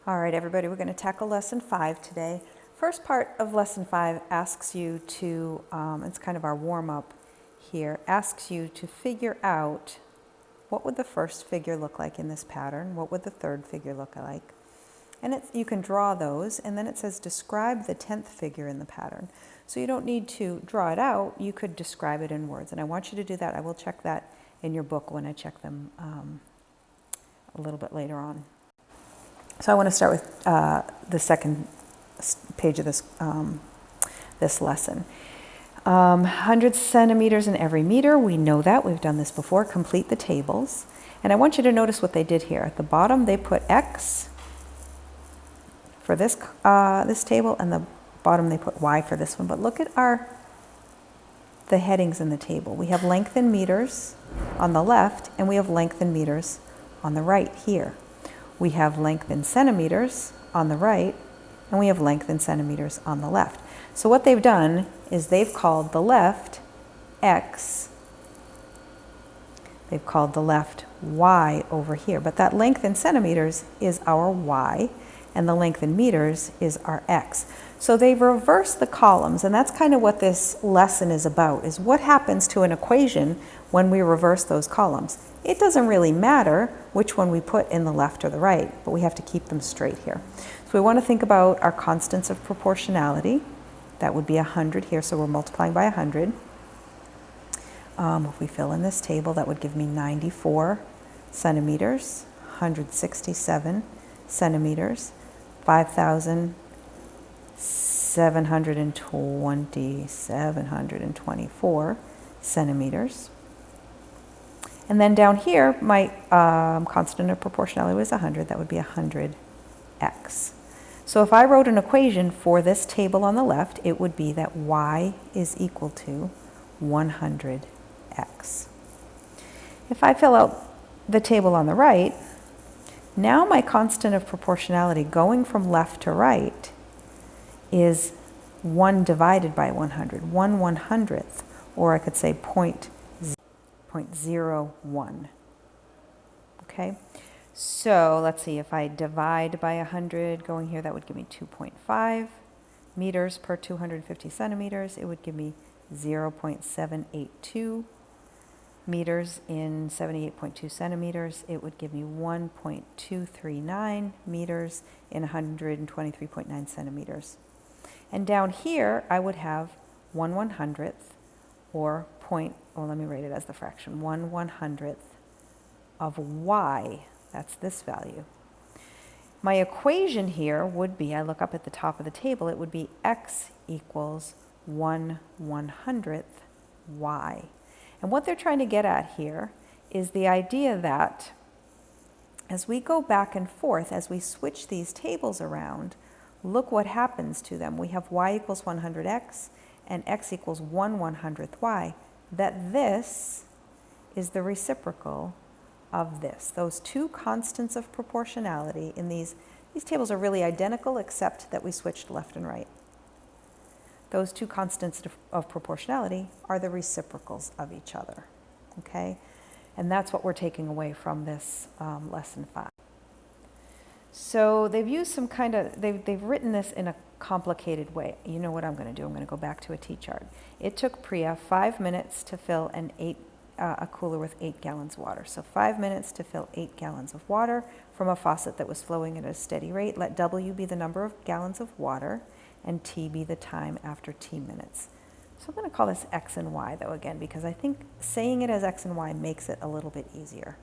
All right, everybody, we're going to tackle lesson 5 today. First part of lesson 5 asks you to, it's kind of our warm-up here, asks you to figure out what would the first figure look like in this pattern, what would the third figure look like. And you can draw those, and then it says describe the 10th figure in the pattern. So you don't need to draw it out, you could describe it in words. And I want you to do that. I will check that in your book when I check them a little bit later on. So I want to start with the second page of this, this lesson. 100 centimeters in every meter, we know that, we've done this before. Complete the tables. And I want you to notice what they did here. At the bottom they put X for this, this table, and the bottom they put Y for this one. But look at the headings in the table. We have length in meters on the left, and we have length in meters on the right here. We have length in centimeters on the right, and we have length in centimeters on the left. So what they've done is they've called the left X, they've called the left Y over here, but that length in centimeters is our Y, and the length in meters is our X. So they've reversed the columns, and that's kind of what this lesson is about, is what happens to an equation when we reverse those columns. It doesn't really matter which one we put in the left or the right, but we have to keep them straight here. So we want to think about our constants of proportionality. That would be 100 here, so we're multiplying by 100. If we fill in this table, that would give me 94 centimeters, 167 centimeters, 724 centimeters. And then down here, my constant of proportionality was 100. That would be 100x. So if I wrote an equation for this table on the left, it would be that y is equal to 100x. If I fill out the table on the right, now my constant of proportionality going from left to right is 1 divided by 100, 1/100th, or I could say 0.01. Okay, so let's see, if I divide by 100 going here, that would give me 2.5 meters per 250 centimeters. It would give me 0.782 meters in 78.2 centimeters. It would give me 1.239 meters in 123.9 centimeters. And down here, I would have 1/100th, or let me write it as the fraction, 1/100th of y. That's this value. My equation here would be, I look up at the top of the table, it would be x equals 1/100th y. And what they're trying to get at here is the idea that as we go back and forth, as we switch these tables around, look what happens to them. We have y equals 100x and x equals 1/100th y. That this is the reciprocal of this. Those two constants of proportionality in these tables are really identical, except that we switched left and right. Those two constants of proportionality are the reciprocals of each other, okay? And that's what we're taking away from this lesson 5. So they've used some kind of, they've written this in a complicated way. You know what I'm going to do? I'm going to go back to a T-chart. It took Priya 5 minutes to fill a cooler with 8 gallons of water. So 5 minutes to fill 8 gallons of water from a faucet that was flowing at a steady rate. Let W be the number of gallons of water, and T be the time after T minutes. So I'm going to call this X and Y, though, again, because I think saying it as X and Y makes it a little bit easier.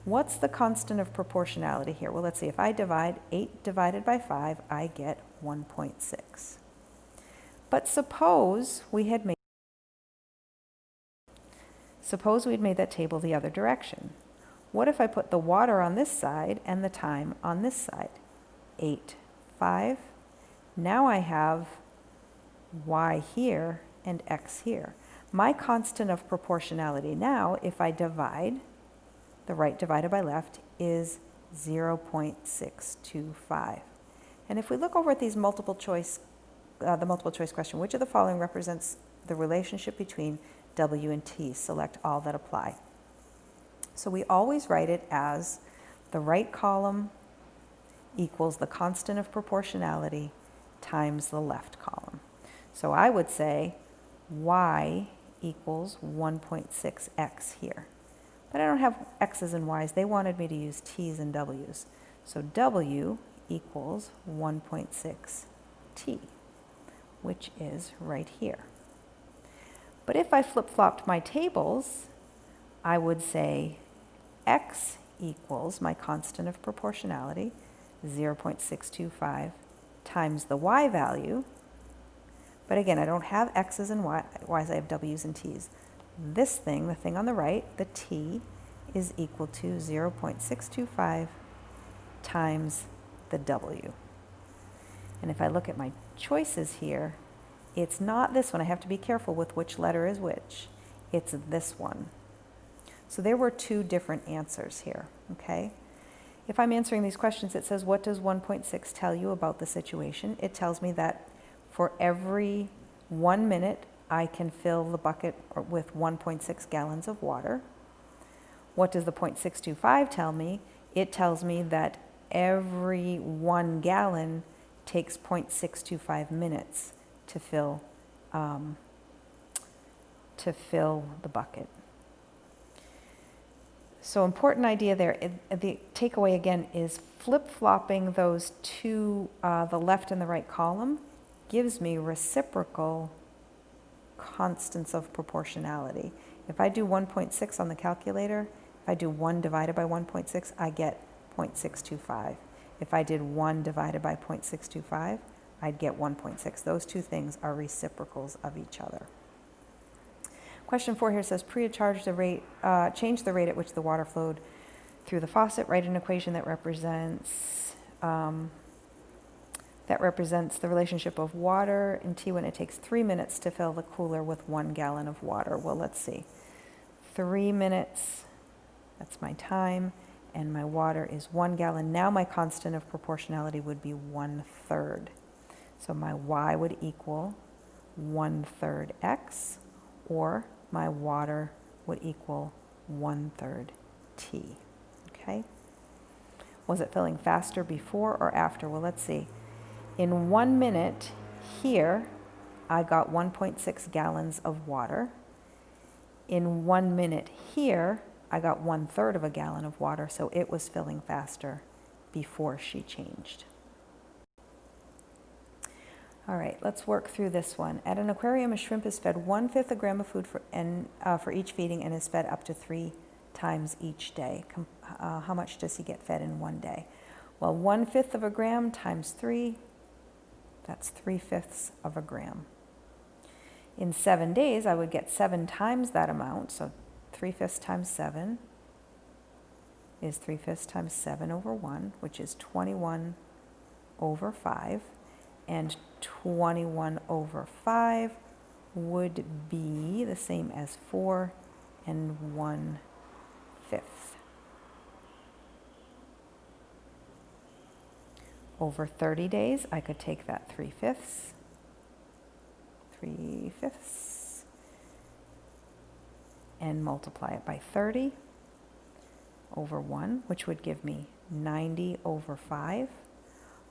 What's the constant of proportionality here? Well, let's see. If I divide 8 divided by 5, I get 1.6. But suppose we'd made that table the other direction. What if I put the water on this side and the time on this side? 8, 5. Now I have y here and x here. My constant of proportionality now, if I divide, the right divided by left, is 0.625. And if we look over at these multiple choice question, which of the following represents the relationship between W and T? Select all that apply. So we always write it as the right column equals the constant of proportionality times the left column. So I would say y equals 1.6x here. But I don't have x's and y's. They wanted me to use t's and w's. So w equals 1.6t, which is right here. But if I flip-flopped my tables, I would say x equals my constant of proportionality, 0.625, times the y value. But again, I don't have x's and y's, I have w's and t's. This thing, the thing on the right, the t, is equal to 0.625 times the w. And if I look at my choices here, it's not this one. I have to be careful with which letter is which. It's this one. So there were two different answers here, okay? If I'm answering these questions, it says, what does 1.6 tell you about the situation? It tells me that for every 1 minute, I can fill the bucket with 1.6 gallons of water. What does the 0.625 tell me? It tells me that every 1 gallon takes 0.625 minutes to fill the bucket. So important idea there. The takeaway again is flip-flopping those two, the left and the right column, gives me reciprocal constants of proportionality. If I do 1.6 on the calculator, if I do 1 divided by 1.6, I get 0.625. If I did 1 divided by 0.625, I'd get 1.6. Those two things are reciprocals of each other. Question 4 here says, change the rate at which the water flowed through the faucet. Write an equation that represents the relationship of water in T when it takes 3 minutes to fill the cooler with 1 gallon of water. Well, let's see. 3 minutes, that's my time, and my water is 1 gallon. Now my constant of proportionality would be 1/3. So my y would equal 1/3 x, or my water would equal 1/3 t, okay? Was it filling faster before or after? Well, let's see. In 1 minute here, I got 1.6 gallons of water. In 1 minute here, I got 1/3 of a gallon of water, so it was filling faster before she changed. All right, let's work through this one. At an aquarium, a shrimp is fed 1/5 a gram of food for each feeding and is fed up to 3 times each day. How much does he get fed in 1 day? Well, 1/5 of a gram times 3, that's 3/5 of a gram. In 7 days, I would get 7 times that amount, so 3/5 times 7 is 3/5 times 7 over 1, which is 21 over 5. And 21 over 5 would be the same as 4 1/5. Over 30 days, I could take that 3/5, and multiply it by 30 over 1, which would give me 90 over 5,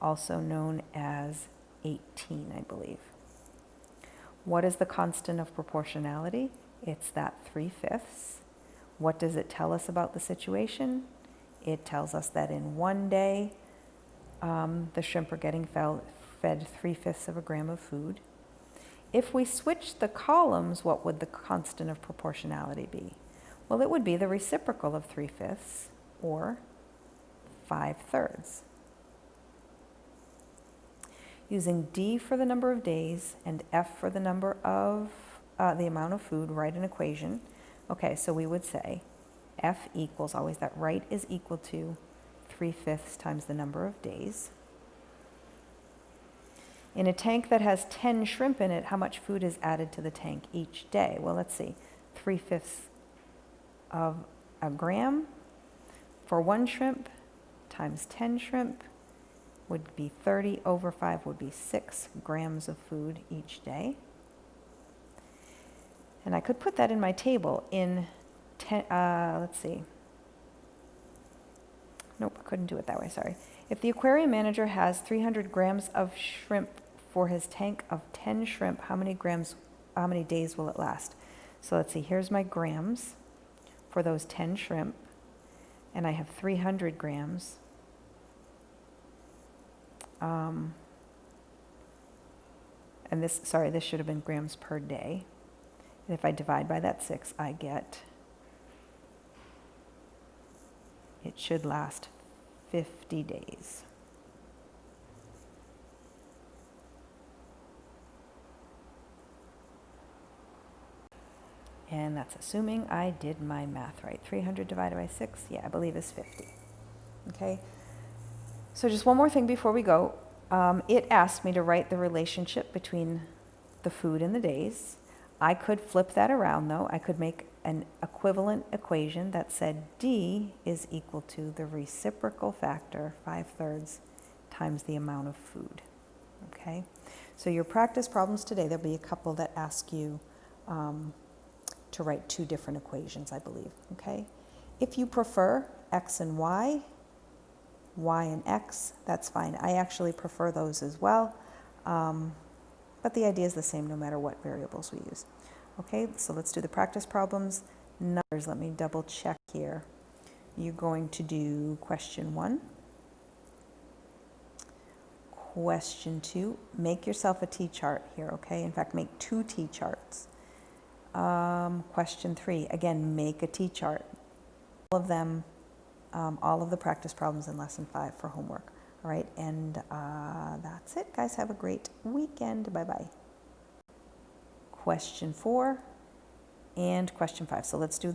also known as 18, I believe. What is the constant of proportionality? It's that 3/5. What does it tell us about the situation? It tells us that in 1 day, the shrimp are getting fed 3/5 of a gram of food. If we switch the columns, what would the constant of proportionality be? Well, it would be the reciprocal of 3/5, or 5/3. Using D for the number of days and F for the number of the amount of food, write an equation. Okay, so we would say F equals, always that right is equal to 3/5 times the number of days. In a tank that has 10 shrimp in it, how much food is added to the tank each day? Well, let's see, 3/5 of a gram for 1 shrimp times 10 shrimp would be 30 over 5 would be 6 grams of food each day. And I could put that in my table in 10, let's see. Nope, I couldn't do it that way, sorry. If the aquarium manager has 300 grams of shrimp for his tank of 10 shrimp, how many days will it last? So let's see, here's my grams for those 10 shrimp, and I have 300 grams. And this should have been grams per day. And if I divide by that 6, I get, it should last 50 days. And that's assuming I did my math right. 300 divided by 6, yeah, I believe is 50. Okay, so just one more thing before we go. It asked me to write the relationship between the food and the days. I could flip that around though. I could make an equivalent equation that said D is equal to the reciprocal factor, 5/3, times the amount of food. Okay, so your practice problems today, there'll be a couple that ask you to write 2 different equations, I believe. Okay, if you prefer X and Y and X, that's fine. I actually prefer those as well. But the idea is the same no matter what variables we use. Okay, so let's do the practice problems. Numbers, let me double check here. You're going to do question 1. Question 2, make yourself a T-chart here, okay? In fact, make 2 T-charts. Question 3, again, make a T-chart. All of them, all of the practice problems in lesson 5 for homework. All right, and that's it, guys. Have a great weekend. Bye-bye. Question 4 and question 5. So let's do